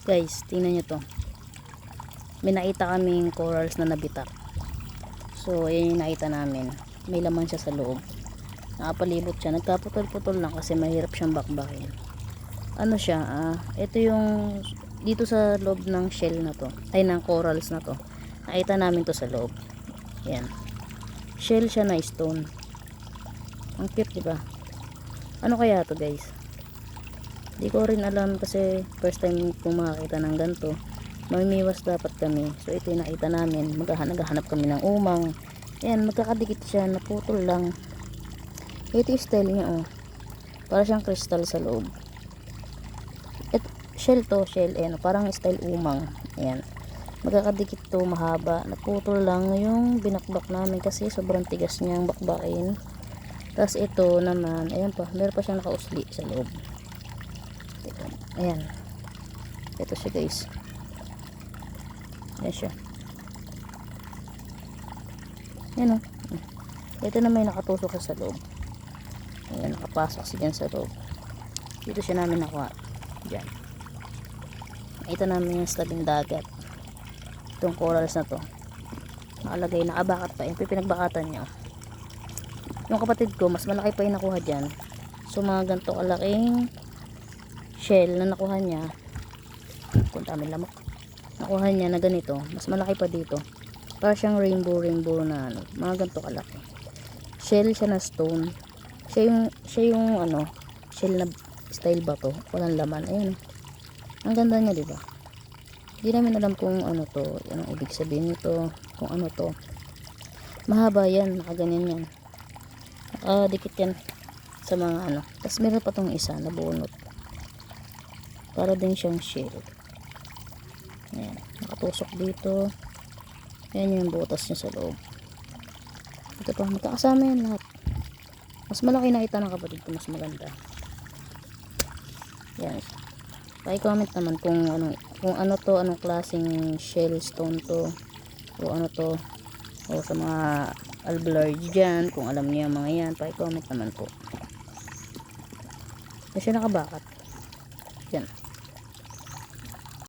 Guys, tingnan nyo to. May nakita kaming corals na nabitak. So, ayan yung nakita namin. May laman siya sa loob. Nakapalibot siya. Nagkaputol-putol lang kasi mahirap siyang bakbakin. Ano siya? Ito yung dito sa loob ng shell na to. Ay, ng corals na to. Nakita namin to sa loob. Ayan. Shell siya na stone. Ang cute, diba? Ano kaya to, guys? Di ko rin alam kasi first time kong makakita ng ganito. Mamimiwas dapat kami. So ito yung nakita namin. Naghahanap kami ng umang. Ayan, magkakadikit siya. Naputol lang. Ito yung style niya, oh. Para siyang crystal sa loob. Ito, shell to, shell. Ayan, parang style umang. Ayan. Magkakadikit to, mahaba. Naputol lang yung binakbak namin kasi sobrang tigas niyang bakbakin. Tapos ito naman, ayan pa, meron pa siyang nakausli sa loob. Ayan. Ito siya, guys. Ayan siya. Ayan, oh. Ito na may nakatusok sa loob. Ayan, nakapasok siya dyan sa loob. Dito siya namin nakuha. Dyan. Ito namin yung sa tabing dagat. Itong corals na to. Nakalagay, nakabakat pa. Yung pinagbakatan niya. Yung kapatid ko, mas malaki pa yung nakuha dyan. So, mga ganito kalaking shell na nakuha niya. Kung dami lamok. Nakuha niya na ganito. Mas malaki pa dito. Para siyang rainbow na ano. Mga ganito kalaki. Shell siya na stone. Siya yung ano, shell na style ba to? Walang laman. Ayun. Ang ganda niya, diba? Hindi namin alam kung ano to. Anong ibig sabihin nito. Kung ano to. Mahaba yan. Nakaganyan yan. Dikit yan sa mga ano. Tapos meron pa tong isa na bunot. Para din siyang shell. Ayan. Nakatusok dito. Ayan yung butas niya sa loob. Ito pa. Magkakasama yan lahat. Mas malaki nakita ng kapatid ko. Mas maganda. Ayan. Pa-comment naman kung ano to. Anong klaseng shell stone to. O ano to. O sa mga albulards dyan, kung alam niyo mga yan, pa-comment naman po. Kasi nakabakat.